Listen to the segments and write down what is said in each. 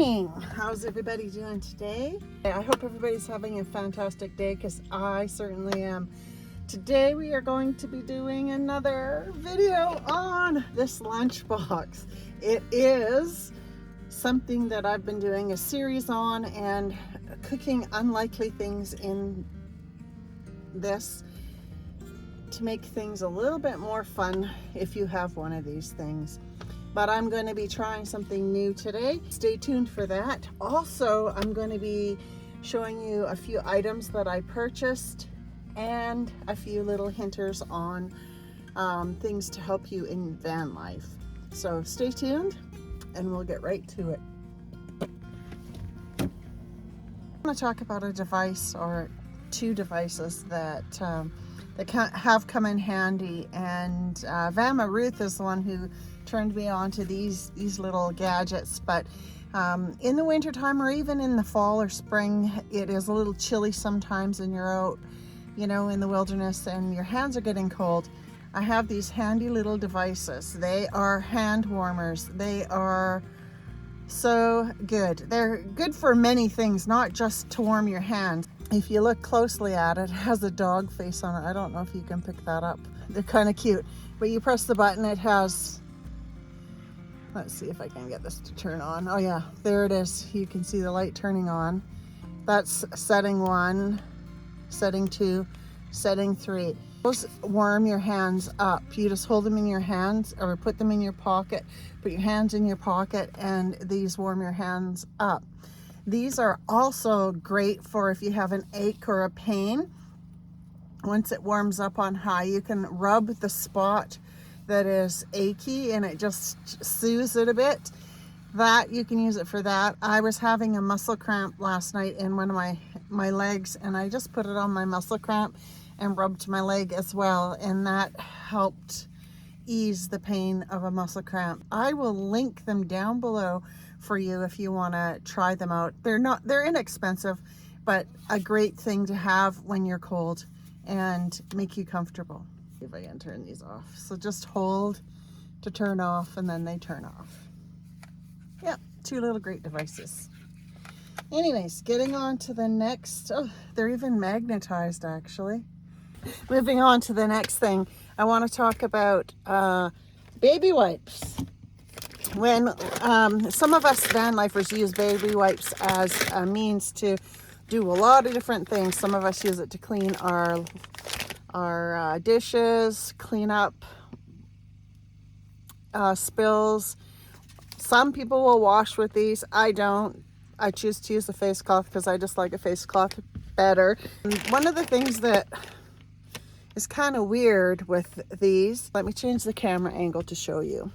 morning. How's everybody doing today? I hope everybody's having a fantastic day, because I certainly am. Today we are going to be doing another video on this lunchbox. It is something that I've been doing a series on, and cooking unlikely things in this to make things a little bit more fun if you have one of these things. But I'm going to be trying something new today. Stay tuned for that. Also, I'm going to be showing you a few items that I purchased and a few little hinters on things to help you in van life. So stay tuned and we'll get right to it. I'm going to talk about a device or two devices that have come in handy, and Vama Ruth is the one who turned me on to these little gadgets. But in the winter time, or even in the fall or spring, it is a little chilly sometimes and you're out, you know, in the wilderness and your hands are getting cold. I have these handy little devices. They are hand warmers. They are so good. They're good for many things, not just to warm your hands. If you look closely at it, it has a dog face on it. I don't know if you can pick that up. They're kind of cute. But you press the button, it has, let's see if I can get this to turn on. Oh yeah, there it is. You can see the light turning on. That's setting 1, setting 2, setting 3. Those warm your hands up. You just hold them in your hands or put them in your pocket. Put your hands in your pocket and these warm your hands up. These are also great for if you have an ache or a pain. Once it warms up on high, you can rub the spot that is achy and it just soothes it a bit. That you can use it for that. I was having a muscle cramp last night in one of my legs, and I just put it on my muscle cramp and rubbed my leg as well, and that helped ease the pain of a muscle cramp. I will link them down below for you if you want to try them out. They're inexpensive, but a great thing to have when you're cold and make you comfortable. See if I can turn these off. So just hold to turn off and then they turn off. Yeah, two little great devices. Anyways, getting on to the next. Oh, they're even magnetized actually. Moving on to the next thing, I want to talk about baby wipes. When some of us van lifers use baby wipes as a means to do a lot of different things. Some of us use it to clean our dishes, clean up spills. Some people will wash with these. I don't. I choose to use a face cloth because I just like a face cloth better. And one of the things that is kind of weird with these, let me change the camera angle to show you.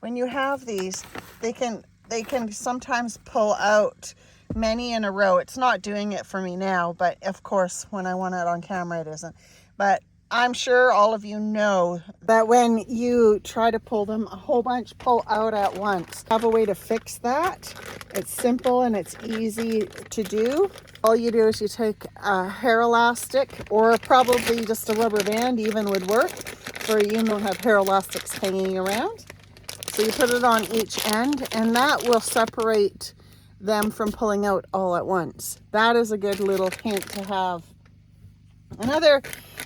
When you have these, they can sometimes pull out many in a row. It's not doing it for me now, but of course when I want it on camera it isn't. But I'm sure all of you know that when you try to pull them, a whole bunch pull out at once. I have a way to fix that. It's simple and it's easy to do. All you do is you take a hair elastic, or probably just a rubber band even would work, for you don't have hair elastics hanging around. So you put it on each end and that will separate them from pulling out all at once. That is a good little hint to have.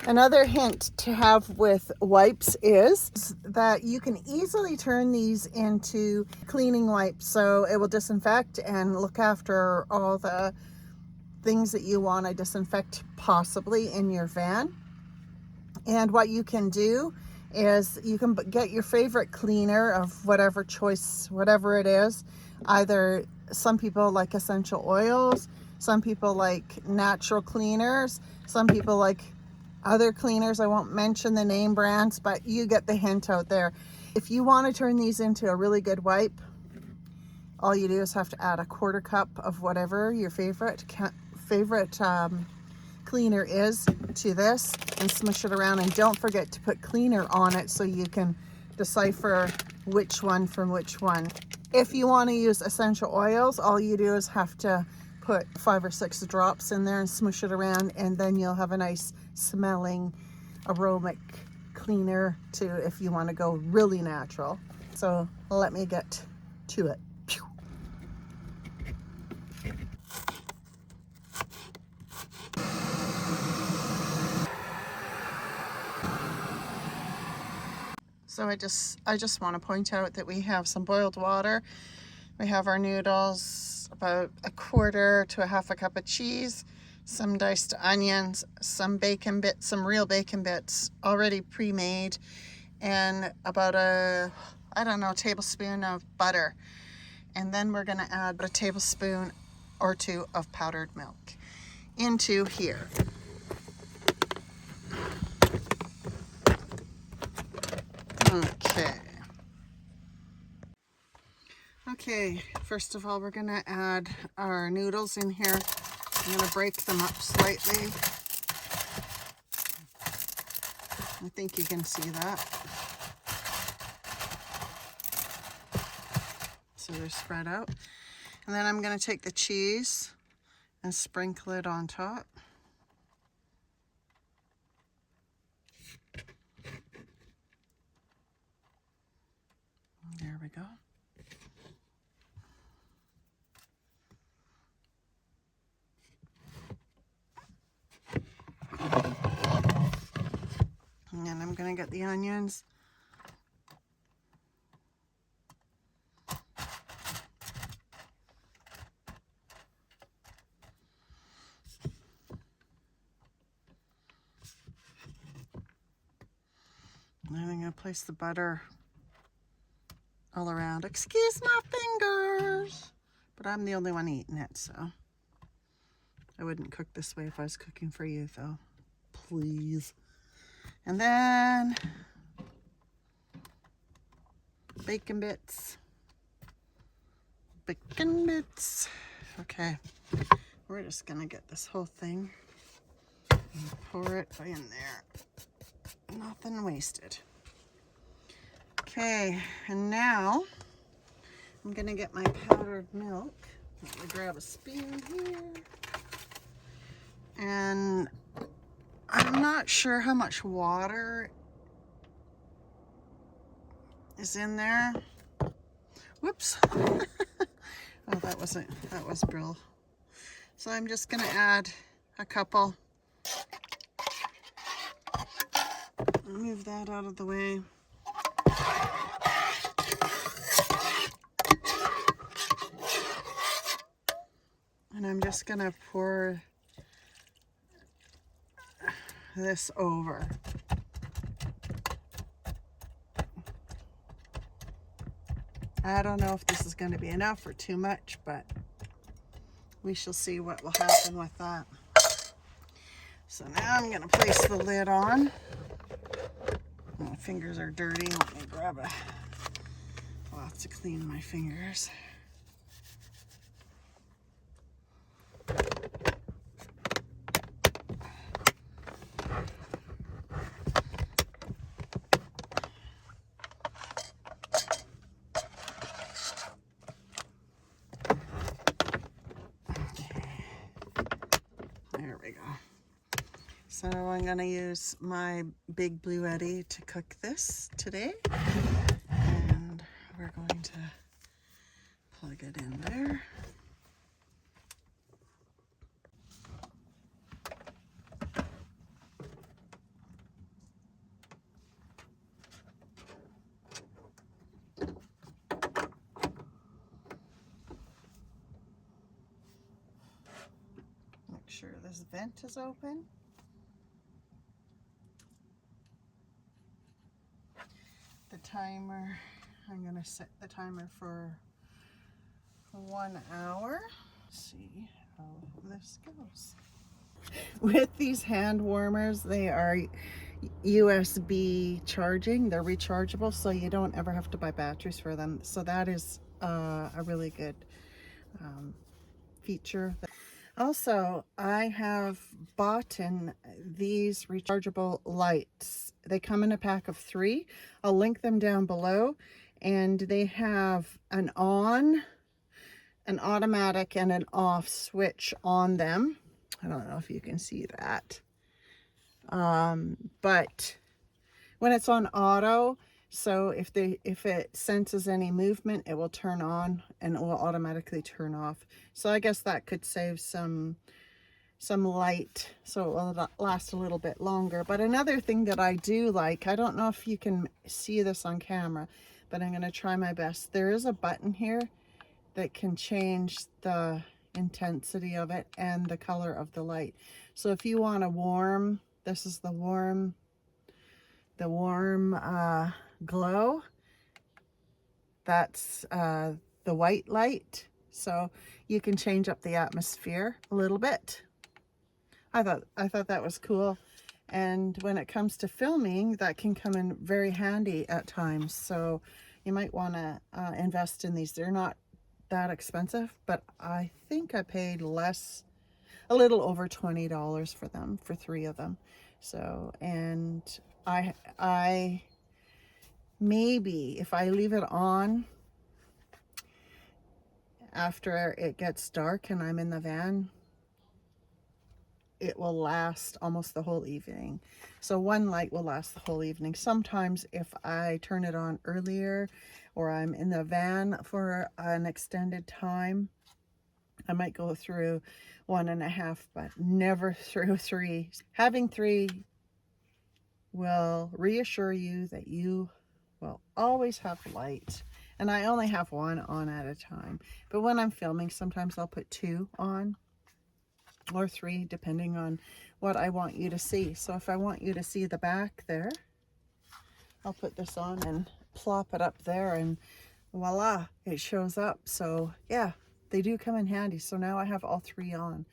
Another hint to have with wipes is that you can easily turn these into cleaning wipes. So it will disinfect and look after all the things that you want to disinfect possibly in your van. And what you can do is you can get your favorite cleaner of whatever choice, whatever it is. Either some people like essential oils, some people like natural cleaners, some people like other cleaners. I won't mention the name brands, but you get the hint out there. If you want to turn these into a really good wipe, all you do is have to add a 1/4 cup of whatever your favorite cleaner is to this and smush it around, and don't forget to put cleaner on it so you can decipher which one from which one. If you want to use essential oils, all you do is have to put 5 or 6 drops in there and smush it around, and then you'll have a nice smelling aromatic cleaner to, if you want to go really natural. So let me get to it. Pew. So I just want to point out that we have some boiled water. We have our noodles, about a quarter to a half a cup of cheese, some diced onions, some bacon bits, some real bacon bits already pre-made, and about a, I don't know, tablespoon of butter. And then we're going to add a tablespoon or two of powdered milk into here. Okay. Okay, first of all, we're going to add our noodles in here. I'm going to break them up slightly. I think you can see that. So they're spread out. And then I'm going to take the cheese and sprinkle it on top. There we go. And then I'm going to get the onions. And then I'm going to place the butter all around. Excuse my fingers, but I'm the only one eating it, so I wouldn't cook this way if I was cooking for you, though. Please. And then bacon bits. Bacon bits. Okay, we're just gonna get this whole thing and pour it in there. Nothing wasted. Okay, and now I'm gonna get my powdered milk. Let me grab a spoon here. And I'm not sure how much water is in there. Whoops. Oh, that was Brill. So I'm just gonna add a couple. Move that out of the way. And I'm just gonna pour this over. I don't know if this is going to be enough or too much, but we shall see what will happen with that. So now I'm going to place the lid on. My fingers are dirty. Let me grab a cloth to clean my fingers. There we go. So I'm going to use my big Bluetti to cook this today. And we're going to plug it in there. Make sure this vent is open. The timer, I'm going to set the timer for 1 hour. See how this goes. With these hand warmers, they are USB charging. They're rechargeable, so you don't ever have to buy batteries for them. So that is a really good feature. Also, I have bought in these rechargeable lights. They come in a pack of 3. I'll link them down below, and they have an on, an automatic, and an off switch on them. I don't know if you can see that. But when it's on auto, So if it senses any movement, it will turn on and it will automatically turn off. So I guess that could save some light, so it will last a little bit longer. But another thing that I do like, I don't know if you can see this on camera, but I'm going to try my best. There is a button here that can change the intensity of it and the color of the light. So if you want a warm, this is the warm glow, that's the white light. So you can change up the atmosphere a little bit. I thought that was cool. And when it comes to filming, that can come in very handy at times. So you might want to invest in these. They're not that expensive, but I think I paid less, a little over $20 for them, for 3 of them. So, and I maybe if I leave it on after it gets dark and I'm in the van, it will last almost the whole evening. So one light will last the whole evening. Sometimes if I turn it on earlier or I'm in the van for an extended time, I might go through 1.5, but never through 3. Having 3 will reassure you that you will always have light. And I only have 1 on at a time. But when I'm filming, sometimes I'll put 2 on, or 3, depending on what I want you to see. So if I want you to see the back there, I'll put this on and plop it up there, and voila, it shows up. So yeah, they do come in handy. So now I have all 3 on,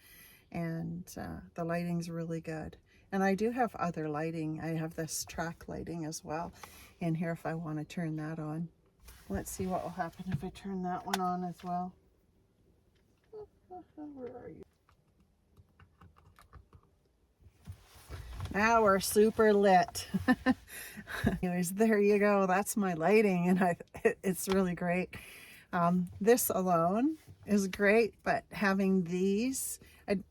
and the lighting's really good. And I do have other lighting. I have this track lighting as well in here if I want to turn that on. Let's see what will happen if I turn that one on as well. Where are you? Now we're super lit. Anyways, there you go. That's my lighting, and it's really great. This alone is great, but having these,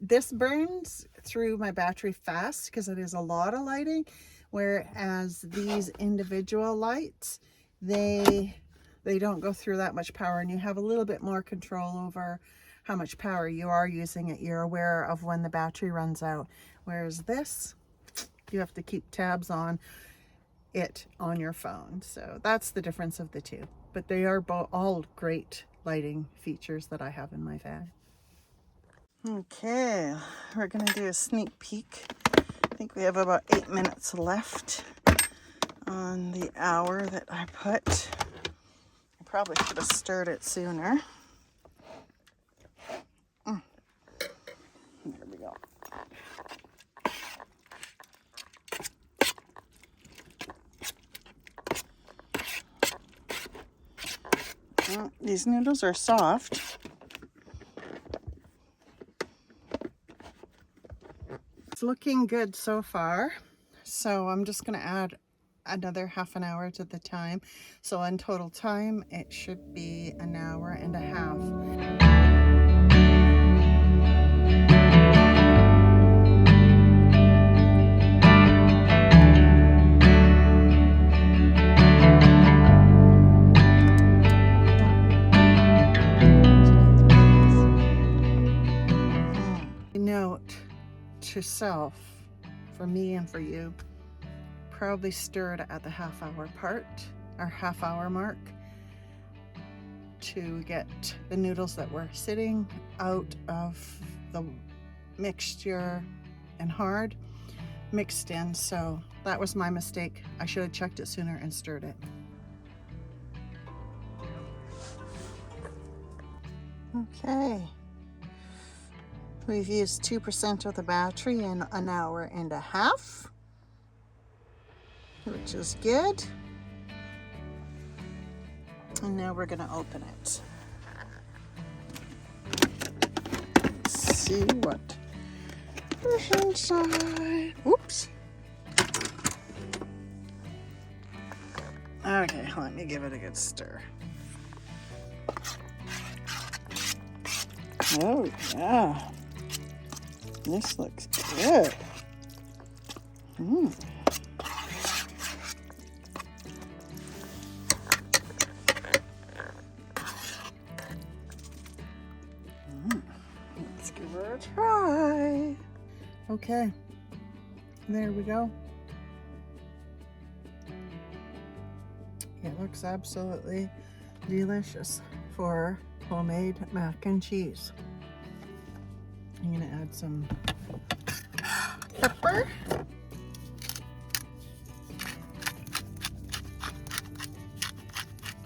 this burns through my battery fast because it is a lot of lighting, whereas these individual lights, they don't go through that much power, and you have a little bit more control over how much power you are using it. You're aware of when the battery runs out, whereas this, you have to keep tabs on it on your phone. So that's the difference of the two, but they are all great lighting features that I have in my van. Okay, we're gonna do a sneak peek. I think we have about 8 minutes left on the hour that I put. I probably should have stirred it sooner. There we go. These noodles are soft. It's looking good so far. So I'm just going to add another half an hour to the time. So in total time, it should be 1.5 hours. Note to self, for me and for you, probably stirred at the half-hour mark to get the noodles that were sitting out of the mixture and hard mixed in. So that was my mistake. I should have checked it sooner and stirred it. Okay. We've used 2% of the battery in 1.5 hours, which is good. And now we're going to open it. Let's see what is inside. Oops. Okay, let me give it a good stir. Oh, yeah. This looks good. Let's give her a try. Okay, there we go. It looks absolutely delicious for homemade mac and cheese. I'm gonna add some pepper.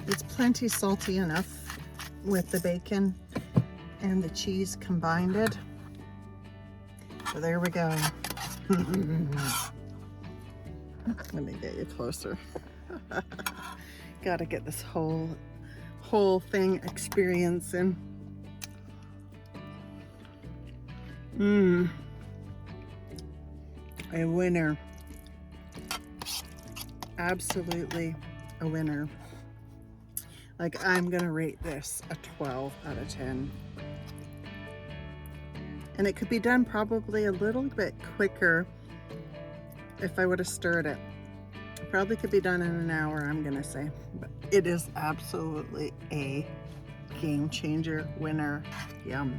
It's plenty salty enough with the bacon and the cheese combined. So there we go. Let me get you closer. Gotta get this whole thing experiencing. A winner. Absolutely a winner. Like, I'm gonna rate this a 12 out of 10. And it could be done probably a little bit quicker if I would have stirred it. Probably could be done in an hour, I'm gonna say. But it is absolutely a game changer, winner. Yum.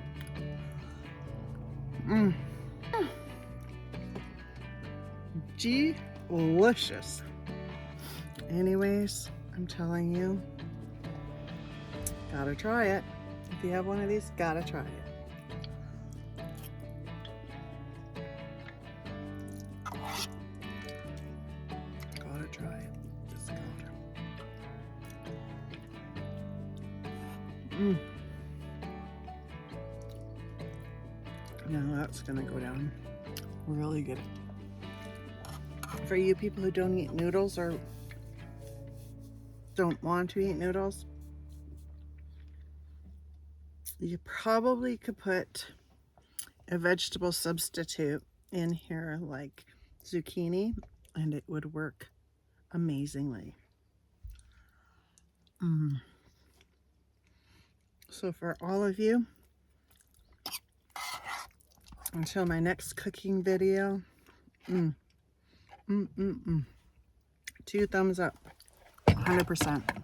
Delicious. Anyways, I'm telling you, gotta try it. If you have one of these, gotta try it. Gotta try it. Just gotta. Now that's gonna go down really good. For you people who don't eat noodles or don't want to eat noodles, you probably could put a vegetable substitute in here like zucchini and it would work amazingly. So for all of you, until my next cooking video, 2 thumbs up, 100%.